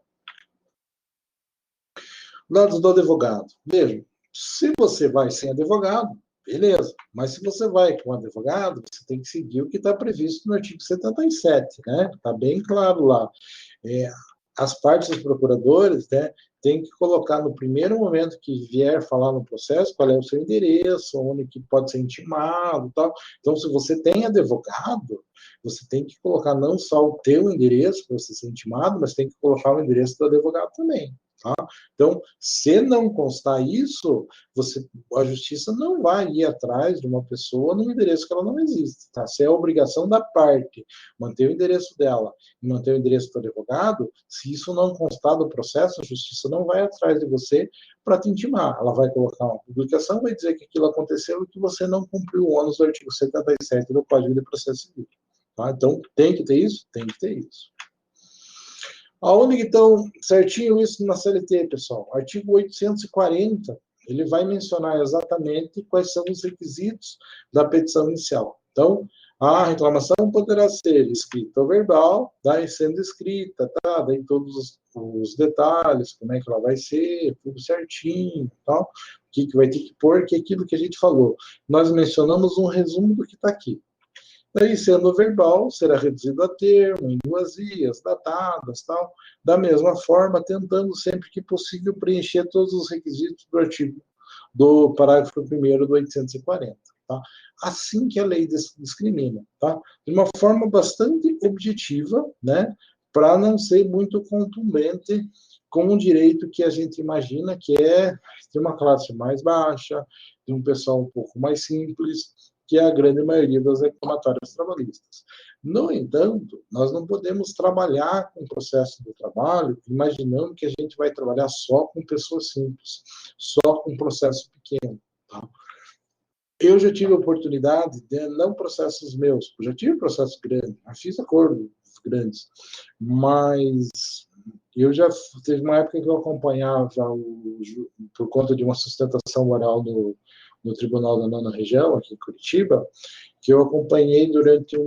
Dados do advogado. Vejam, se você vai sem advogado, beleza. Mas se você vai com advogado, você tem que seguir o que está previsto no artigo 77, né? Está bem claro lá. As partes dos procuradores, né, tem que colocar no primeiro momento que vier falar no processo qual é o seu endereço, onde que pode ser intimado, tal. Então, se você tem advogado, você tem que colocar não só o teu endereço para você ser intimado, mas tem que colocar o endereço do advogado também. Tá? Então, se não constar isso, a justiça não vai ir atrás de uma pessoa num endereço que ela não existe. Tá? Se é a obrigação da parte manter o endereço dela e manter o endereço do advogado, se isso não constar do processo, a justiça não vai atrás de você para te intimar. Ela vai colocar uma publicação, vai dizer que aquilo aconteceu e que você não cumpriu o ônus do artigo 77 do Código de Processo Civil. Tá? Então, tem que ter isso? Tem que ter isso. Aonde que estão certinho isso na CLT, pessoal? Artigo 840, ele vai mencionar exatamente quais são os requisitos da petição inicial. Então, A reclamação poderá ser escrita ou verbal, daí sendo escrita, tá? Daí todos os detalhes, como é que ela vai ser, tudo certinho, tal. O que vai ter que pôr, que é aquilo que a gente falou. Nós mencionamos um resumo do que está aqui. Daí, sendo verbal, será reduzido a termo, em 2 vias, datadas, tal. Da mesma forma, tentando sempre que possível preencher todos os requisitos do artigo, do parágrafo 1º do 840. Tá? Assim que a lei discrimina, tá? De uma forma bastante objetiva, né? Para não ser muito contundente com o direito que a gente imagina que é de uma classe mais baixa, de um pessoal um pouco mais simples, que é a grande maioria das reclamatórias trabalhistas. No entanto, nós não podemos trabalhar com o processo do trabalho imaginando que a gente vai trabalhar só com pessoas simples, só com processo pequeno. Tá? Eu já tive a oportunidade de, não processos meus, já tive processos grandes, já fiz acordos grandes, mas eu já teve uma época que eu acompanhava por conta de uma sustentação oral no Tribunal da Nona Região, aqui em Curitiba, que eu acompanhei durante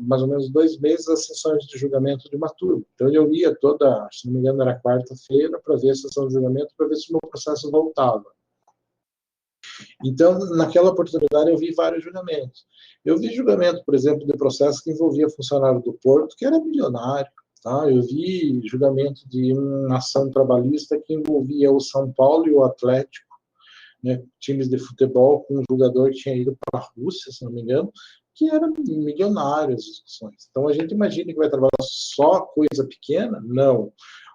mais ou menos 2 meses as sessões de julgamento de uma turma. Então, eu ia toda, se não me engano, era quarta-feira, para ver a sessão de julgamento, para ver se o meu processo voltava. Então, naquela oportunidade, eu vi vários julgamentos. Eu vi julgamento, por exemplo, de processo que envolvia funcionário do Porto, que era milionário. Tá? Eu vi julgamento de uma ação trabalhista que envolvia o São Paulo e o Atlético, né, times de futebol, com um jogador que tinha ido para a Rússia, se não me engano, que era milionário as discussões. Então, a gente imagina que vai trabalhar só coisa pequena? Não.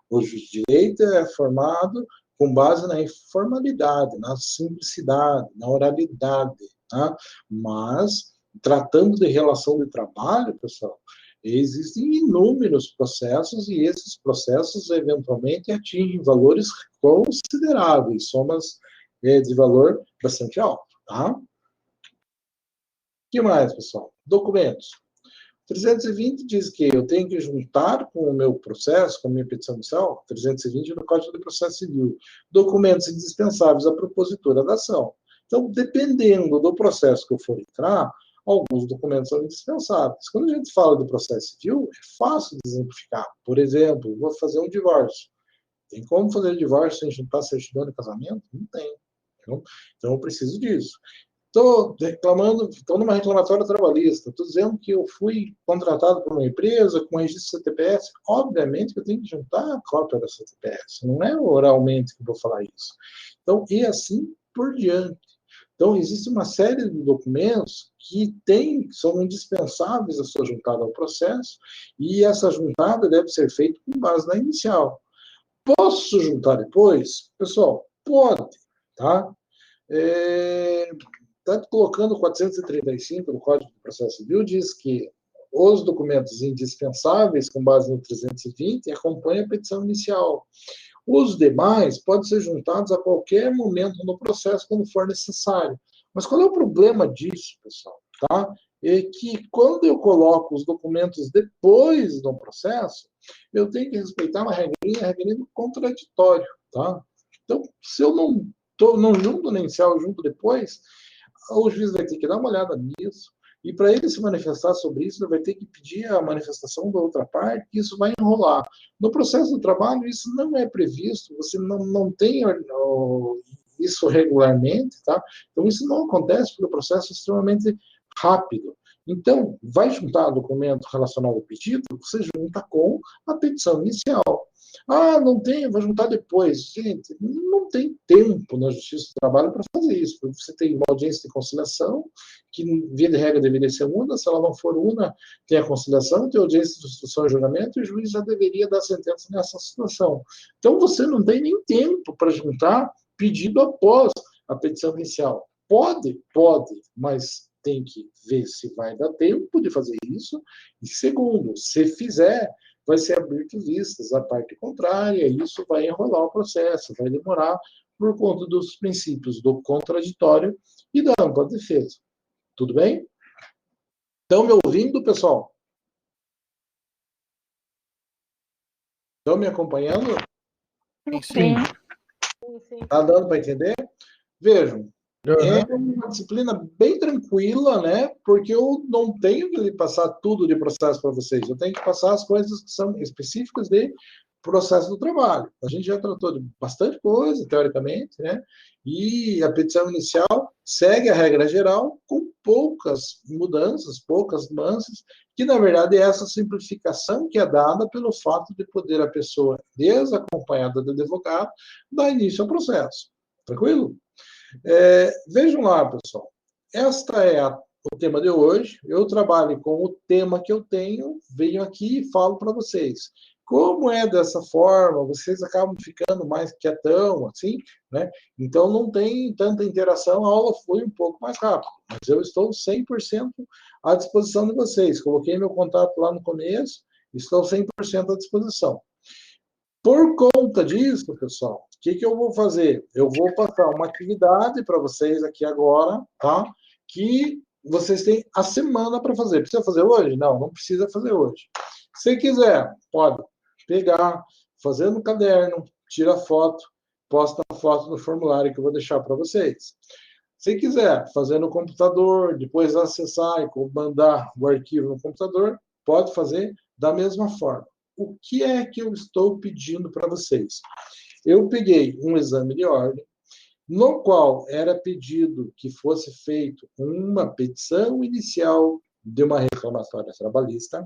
O direito é formado com base na informalidade, na simplicidade, na oralidade, tá? Mas, tratando de relação de trabalho, pessoal, existem inúmeros processos e esses processos, eventualmente, atingem valores consideráveis, somas de valor bastante alto, tá? O que mais, pessoal? Documentos. 320 diz que eu tenho que juntar com o meu processo, com a minha petição inicial, 320 no Código de Processo Civil, documentos indispensáveis à propositura da ação. Então, dependendo do processo que eu for entrar, alguns documentos são indispensáveis. Quando a gente fala do processo civil, é fácil de exemplificar. Por exemplo, vou fazer um divórcio. Tem como fazer divórcio sem juntar certidão de casamento? Não tem. Então, eu preciso disso. Estou reclamando, estou numa reclamatória trabalhista, estou dizendo que eu fui contratado por uma empresa com registro CTPS, obviamente que eu tenho que juntar a cópia da CTPS, não é oralmente que eu vou falar isso. Então, e assim por diante. Então, existe uma série de documentos que são indispensáveis a sua juntada ao processo, e essa juntada deve ser feita com base na inicial. Posso juntar depois? Pessoal, pode, tá? Tanto colocando o 435 do Código de Processo Civil, diz que os documentos indispensáveis, com base no 320, acompanham a petição inicial. Os demais podem ser juntados a qualquer momento no processo, quando for necessário. Mas qual é o problema disso, pessoal? Tá? É que quando eu coloco os documentos depois do processo, eu tenho que respeitar uma regrinha do contraditório. Tá? Então, se eu não junto no inicial, junto depois, o juiz vai ter que dar uma olhada nisso, e para ele se manifestar sobre isso, ele vai ter que pedir a manifestação da outra parte, e isso vai enrolar. No processo do trabalho, isso não é previsto, você não tem isso regularmente, tá? Então, isso não acontece porque o processo é extremamente rápido. Então, vai juntar documento relacionado ao pedido, você junta com a petição inicial. Ah, não tem, vou juntar depois. Gente, não tem tempo na Justiça do Trabalho para fazer isso. Você tem uma audiência de conciliação, que, via de regra, deveria ser una. Se ela não for una, tem a conciliação, tem a audiência de instrução e julgamento, e o juiz já deveria dar sentença nessa situação. Então, você não tem nem tempo para juntar pedido após a petição inicial. Pode, mas tem que ver se vai dar tempo de fazer isso. E segundo, se fizer, vai ser aberto vistas à parte contrária, e isso vai enrolar o processo, vai demorar por conta dos princípios do contraditório e da ampla defesa. Tudo bem? Estão me ouvindo, pessoal? Estão me acompanhando? Sim. Está dando para entender? Vejam, É uma disciplina bem tranquila, né? Porque eu não tenho que lhe passar tudo de processo para vocês. Eu tenho que passar as coisas que são específicas de processo do trabalho. A gente já tratou de bastante coisa, teoricamente, né? E a petição inicial segue a regra geral com poucas mudanças, poucas nuances, que na verdade é essa simplificação que é dada pelo fato de poder a pessoa, desacompanhada do advogado, dar início ao processo. Tranquilo? Vejam lá, pessoal. Esta é o tema de hoje. Eu trabalho com o tema que eu tenho, venho aqui e falo para vocês. Como é dessa forma, vocês acabam ficando mais quietão, assim, né? Então não tem tanta interação, a aula foi um pouco mais rápida, mas eu estou 100% à disposição de vocês. Coloquei meu contato lá no começo, estou 100% à disposição. Por conta disso, pessoal, o que eu vou fazer? Eu vou passar uma atividade para vocês aqui agora, tá? Que vocês têm a semana para fazer. Precisa fazer hoje? Não, não precisa fazer hoje. Se quiser, pode pegar, fazer no caderno, tira foto, posta a foto no formulário que eu vou deixar para vocês. Se quiser fazer no computador, depois acessar e mandar o arquivo no computador, pode fazer da mesma forma. O que é que eu estou pedindo para vocês? Eu peguei um exame de ordem, no qual era pedido que fosse feito uma petição inicial de uma reclamatória trabalhista,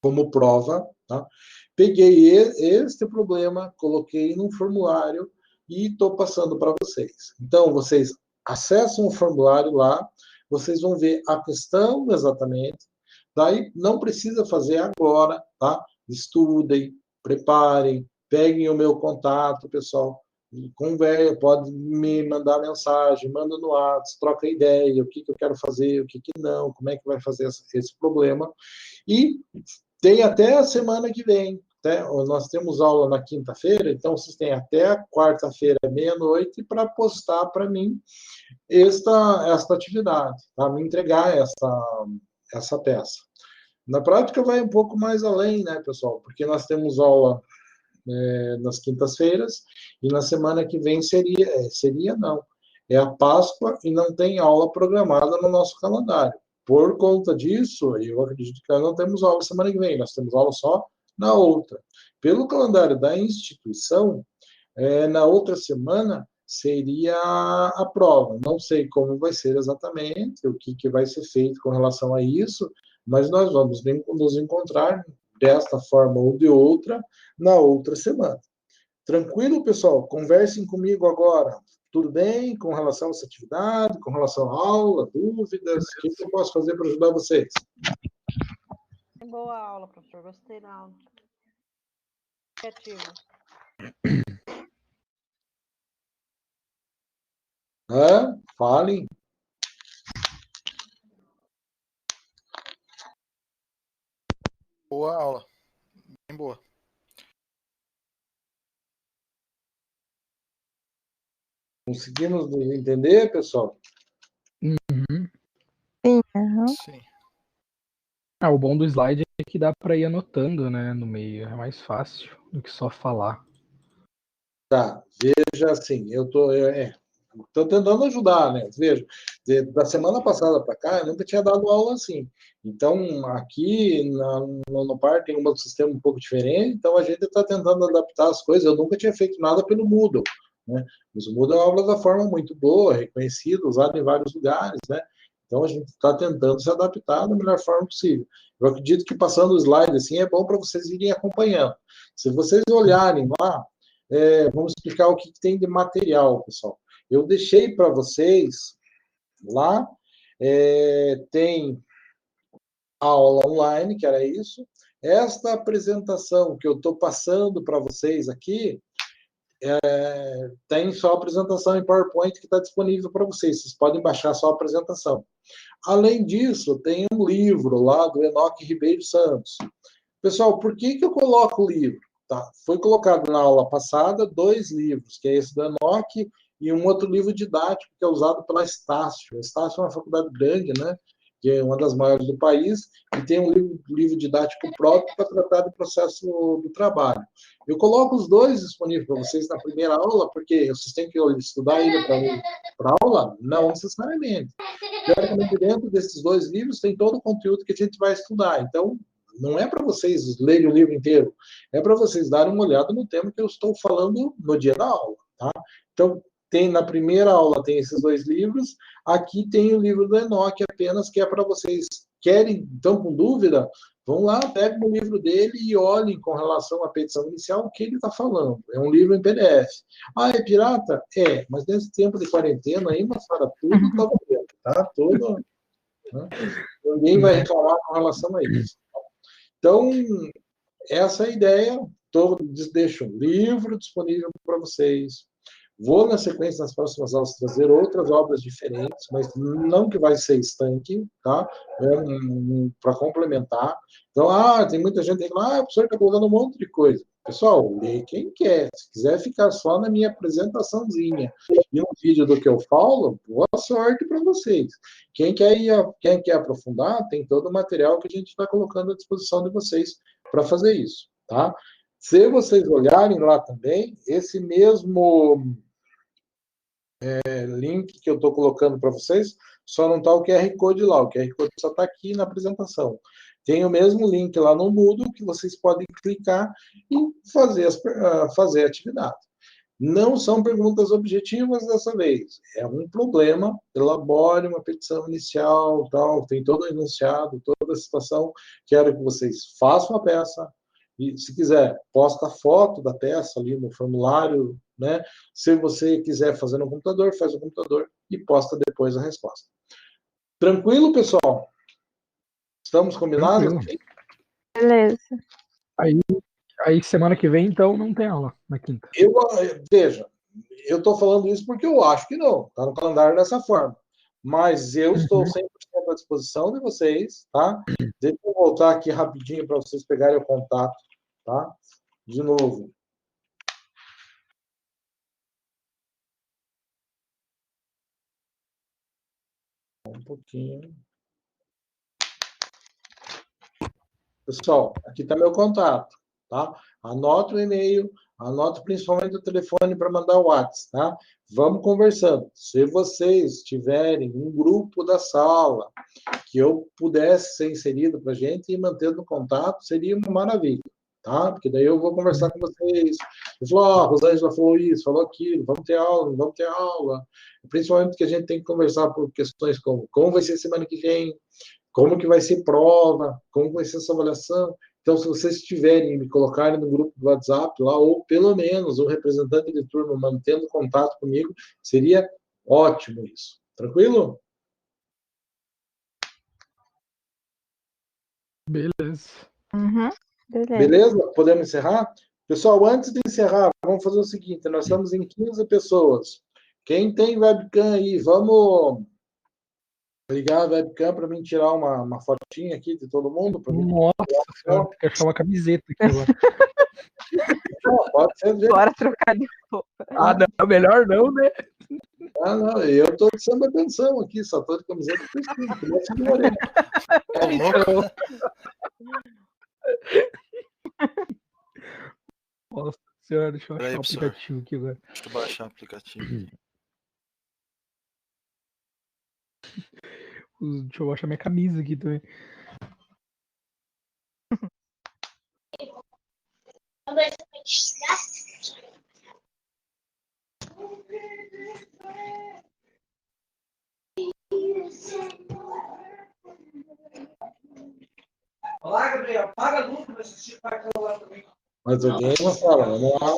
como prova, tá? Peguei este problema, coloquei num formulário e estou passando para vocês. Então, vocês acessam o formulário lá, vocês vão ver a questão exatamente, daí não precisa fazer agora, tá? Estudem, preparem, peguem o meu contato, pessoal, conversa, pode me mandar mensagem, manda no WhatsApp, troca ideia, o que eu quero fazer, o que não, como é que vai fazer esse problema. E tem até a semana que vem. Nós temos aula na quinta-feira, então vocês têm até a quarta-feira, meia-noite, para postar para mim esta atividade, para me entregar essa peça. Na prática, vai um pouco mais além, né, pessoal? Porque nós temos aula nas quintas-feiras, e na semana que vem seria não. É a Páscoa e não tem aula programada no nosso calendário. Por conta disso, eu acredito que nós não temos aula semana que vem, nós temos aula só na outra. Pelo calendário da instituição, na outra semana seria a prova. Não sei como vai ser exatamente, o que vai ser feito com relação a isso, mas nós vamos nos encontrar desta forma ou de outra na outra semana. Tranquilo, pessoal? Conversem comigo agora. Tudo bem com relação a essa atividade, com relação à aula, dúvidas? O que eu posso fazer para ajudar vocês? Boa aula, professor. Gostei da aula. Criativo. Falem. Boa aula. Bem boa. Conseguimos entender, pessoal? Uhum. Sim, uhum. Sim. O bom do slide é que dá para ir anotando, né, no meio. É mais fácil do que só falar. Tá, veja assim, eu tô tentando ajudar, né? Veja, da semana passada para cá, eu nunca tinha dado aula assim. Então, aqui no par tem um sistema um pouco diferente, então a gente está tentando adaptar as coisas. Eu nunca tinha feito nada pelo Moodle, né? Mas o Moodle é uma plataforma muito boa, reconhecida, usada em vários lugares, né? Então, a gente está tentando se adaptar da melhor forma possível. Eu acredito que passando o slide assim é bom para vocês irem acompanhando. Se vocês olharem lá, vamos explicar o que tem de material, pessoal. Eu deixei para vocês lá, tem a aula online, que era isso. Esta apresentação que eu estou passando para vocês aqui, tem só a apresentação em PowerPoint que está disponível para vocês. Vocês podem baixar só a apresentação. Além disso, tem um livro lá do Enoque Ribeiro Santos. Pessoal, por que eu coloco o livro? Tá? Foi colocado na aula passada 2 livros, que é esse do Enoque e um outro livro didático que é usado pela Estácio. A Estácio é uma faculdade grande, né? que é uma das maiores do país, e tem um livro didático próprio para tratar do processo do trabalho. Eu coloco os dois disponíveis para vocês na primeira aula, porque vocês têm que estudar ainda para a aula? Não necessariamente. Teoricamente, dentro desses dois livros tem todo o conteúdo que a gente vai estudar. Então, não é para vocês lerem o livro inteiro, é para vocês darem uma olhada no tema que eu estou falando no dia da aula, tá? Então, na primeira aula tem esses dois livros, aqui tem o livro do Enoque apenas, que é para vocês estão com dúvida, vão lá, pegam o livro dele e olhem com relação à petição inicial o que ele está falando. É um livro em PDF. Ah, é pirata? É, mas nesse tempo de quarentena aí, moçada, tudo está valendo, tá? Todo, né? Ninguém vai reclamar com relação a isso. Então, essa é a ideia. Deixo um livro disponível para vocês. Vou, na sequência, nas próximas aulas, trazer outras obras diferentes, mas não que vai ser estanque, tá? Para complementar. Então, tem muita gente que fala, o professor está colocando um monte de coisa. Pessoal, lê quem quer. Se quiser ficar só na minha apresentaçãozinha e um vídeo do que eu falo, boa sorte para vocês. Quem quer aprofundar, tem todo o material que a gente está colocando à disposição de vocês para fazer isso, tá? Se vocês olharem lá também, esse mesmo link que eu estou colocando para vocês, só não está o QR Code lá, o QR Code só está aqui na apresentação. Tem o mesmo link lá no Moodle que vocês podem clicar e fazer a atividade. Não são perguntas objetivas dessa vez. É um problema, elabore uma petição inicial, tal, tem todo o enunciado, toda a situação. Quero que vocês façam a peça, e, se quiser, posta a foto da peça ali no formulário, né? Se você quiser fazer no computador, faz no computador e posta depois a resposta. Tranquilo, pessoal? Estamos combinados? Tranquilo. Beleza. Aí semana que vem, então, não tem aula na quinta. Veja, eu estou falando isso porque eu acho que não. Está no calendário dessa forma. Mas eu estou 100% à disposição de vocês, tá? Deixa eu voltar aqui rapidinho para vocês pegarem o contato, tá? De novo. Um pouquinho. Pessoal, aqui está meu contato, tá? Anota o e-mail, anota principalmente o telefone para mandar o WhatsApp, tá? Vamos conversando. Se vocês tiverem um grupo da sala que eu pudesse ser inserido para a gente e mantendo contato, seria uma maravilha, tá? Porque daí eu vou conversar com vocês. Eu falo, a Rosângela falou isso, falou aquilo, vamos ter aula, não vamos ter aula. Principalmente porque a gente tem que conversar por questões como vai ser semana que vem, como que vai ser prova, como vai ser essa avaliação. Então, se vocês tiverem, me colocarem no grupo do WhatsApp lá, ou pelo menos um representante de turma mantendo contato comigo, seria ótimo isso. Tranquilo? Beleza. Uhum. Beleza. Beleza? Podemos encerrar? Pessoal, antes de encerrar, vamos fazer o seguinte, nós estamos em 15 pessoas. Quem tem webcam aí, vamos ligar a webcam para mim tirar uma fotinha aqui de todo mundo? Nossa senhora, tem que achar uma camiseta aqui agora. Não, pode ser. Bora trocar de roupa. Não, melhor não, né? Não, eu estou de samba canção aqui, só estou de camiseta fresquinha, começa de orelha. Nossa senhora, deixa eu achar Peraí, o aplicativo aqui agora. Deixa eu baixar o aplicativo. Deixa eu achar minha camisa aqui também. Olá, Gabriel, apaga a luz para assistir para aquela lá também. Mas alguém não fala, vamos lá.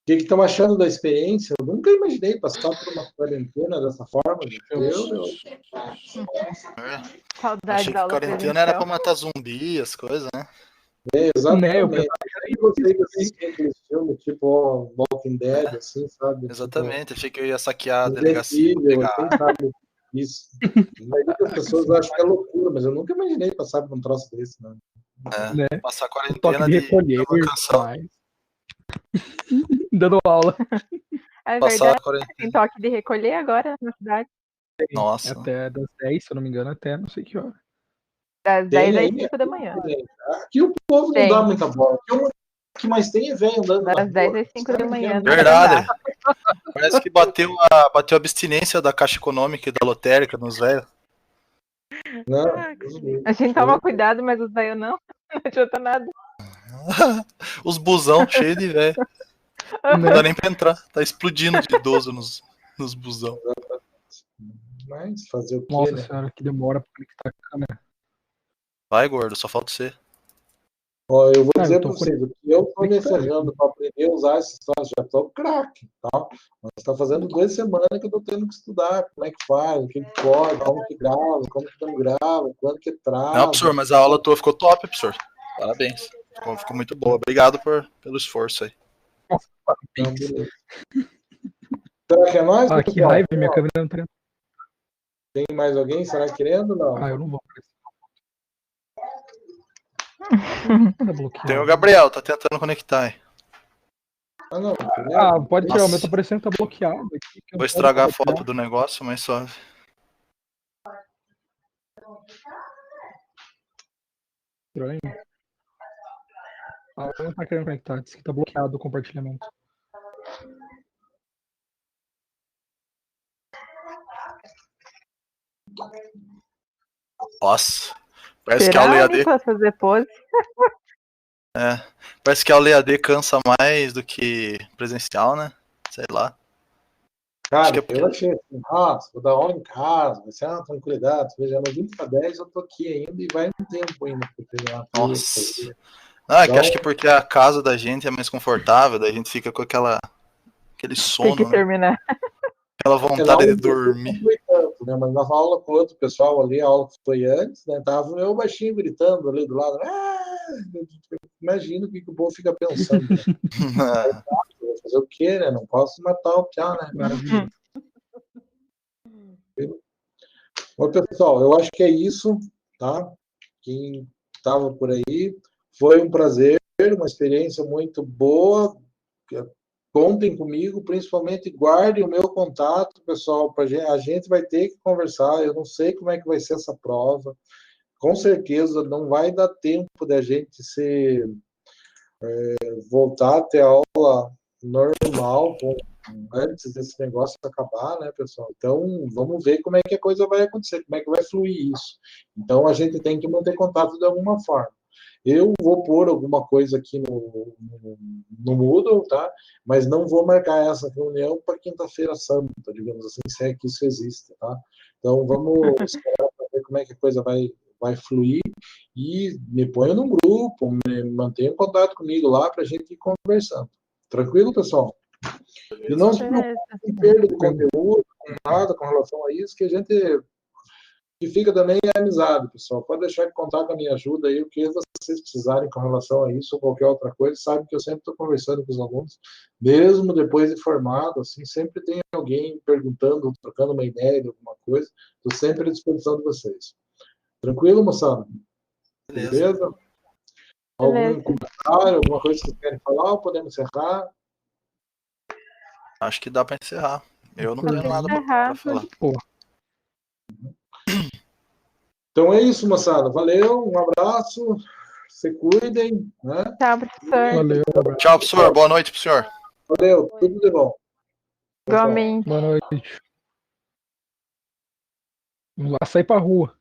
O que estão achando da experiência? Eu nunca imaginei passar por uma quarentena dessa forma. Saudade Achei da que aula quarentena era presencial. pra matar zumbi, as coisas, né? Exatamente. Eu gostei de assistir aqueles filmes tipo Walking Dead, assim, sabe? Exatamente, achei que eu ia saquear a Tipo, delegacia. Resident Evil, assim, sabe? Isso. As pessoas acham que é loucura, mas eu nunca imaginei passar por um troço desse, né? Né? Passar a Toque quarentena de recolher, provocação. mas... dando aula. É Passaram verdade. a quarentena. Tem toque de recolher agora na cidade. Nossa. Até das 10, se eu não me engano, até não sei que hora. Das Tem 10 às aí, 5 da manhã. aqui o povo não Tem. dá muita bola. O que mais tem é velho andando na Das 10 rua. às 5 da manhã. Não, não dá pra Verdade. andar. Parece que bateu a abstinência da Caixa Econômica e da lotérica nos velhos. não, A gente toma cuidado, mas os velhos não. Não adianta nada. Os busão cheios de velho. Não dá nem pra entrar. Tá explodindo de idoso nos busão. mas fazer o quê, Nossa né? senhora, que demora pra conectar a câmera. Vai, gordo, só falta você. Ó, eu vou Tá, dizer eu para tô vocês, o que eu estou me conectado. ferrando para aprender a usar esses troços, já estou craque, tá? Mas está fazendo 2 semanas que eu estou tendo que estudar como é que faz, o que pode, como que grava, como que não grava, quando que Não, trava. professor, mas a aula tua ficou top, professor. Parabéns. Ficou muito boa. Obrigado pelo esforço aí. Nossa, Então, beleza. Será que é nós, ah, que pessoal? raiva, minha câmera não tá. Tem mais alguém? Será querendo? Não. Ah, eu não vou. Tá bloqueado. Tem o Gabriel, tá tentando conectar aí. Ah, não. Ah, pode tirar, o Nossa. meu tá parecendo que tá bloqueado aqui. que eu Vou não estragar a posso foto tirar. do negócio, mas só. Estranho. Ah, não tá querendo conectar, disse que tá bloqueado o compartilhamento. Nossa. Parece que Será, a aula EAD. Nicolas, fazer pose? Parece que a aula EAD cansa mais do que presencial, né? Sei lá. Acho que Cara, é porque- eu achei assim, nossa, vou dar aula em casa, vai ser uma tranquilidade. Veja, no 20 para 10 eu tô aqui ainda e vai um tempo ainda para terminar tudo. Nossa. Ah, é que Então- acho que porque a casa da gente é mais confortável, daí a gente fica com aquele Tem que sono, né? terminar. Aquela vontade de dormir. Não foi tanto, né? Mas na aula com o outro pessoal ali, a aula que foi antes, né? Tava eu baixinho gritando ali do lado. Imagina o que o povo fica pensando. Né? Vou fazer o quê, né? Não posso matar o piá, né? Maravilha. Bom, pessoal, eu acho que é isso, tá? Quem estava por aí, foi um prazer, uma experiência muito boa. Contem comigo, principalmente guardem o meu contato, pessoal. A gente vai ter que conversar. Eu não sei como é que vai ser essa prova. Com certeza não vai dar tempo da gente voltar a ter aula normal antes desse negócio acabar, né, pessoal? Então, vamos ver como é que a coisa vai acontecer, como é que vai fluir isso. Então, a gente tem que manter contato de alguma forma. Eu vou pôr alguma coisa aqui no Moodle, tá? Mas não vou marcar essa reunião para quinta-feira santa, digamos assim, se é que isso existe, tá? Então, vamos esperar para ver como é que a coisa vai fluir e me ponha num grupo, mantenha contato comigo lá para a gente ir conversando. Tranquilo, pessoal? E não se preocupe Beleza. com perda de conteúdo, com nada com relação a isso, que a gente que fica também é amizade, pessoal. Pode deixar de contar com a minha ajuda aí, o que vocês precisarem com relação a isso ou qualquer outra coisa. Sabe que eu sempre estou conversando com os alunos, mesmo depois de formado, assim, sempre tem alguém perguntando, trocando uma ideia de alguma coisa. Estou sempre à disposição de vocês. Tranquilo, moçada? Beleza? Algum comentário, alguma coisa que vocês querem falar ou podemos encerrar? Acho que dá pra encerrar. Eu não tenho Podemos nada pra falar. Pô, Então é isso, moçada. Valeu, um abraço. Se cuidem, né? Tchau, professor. valeu, Tchau, professor. Boa noite pro senhor. Valeu, tudo de bom. Igualmente. boa noite. Vamos lá sair pra rua.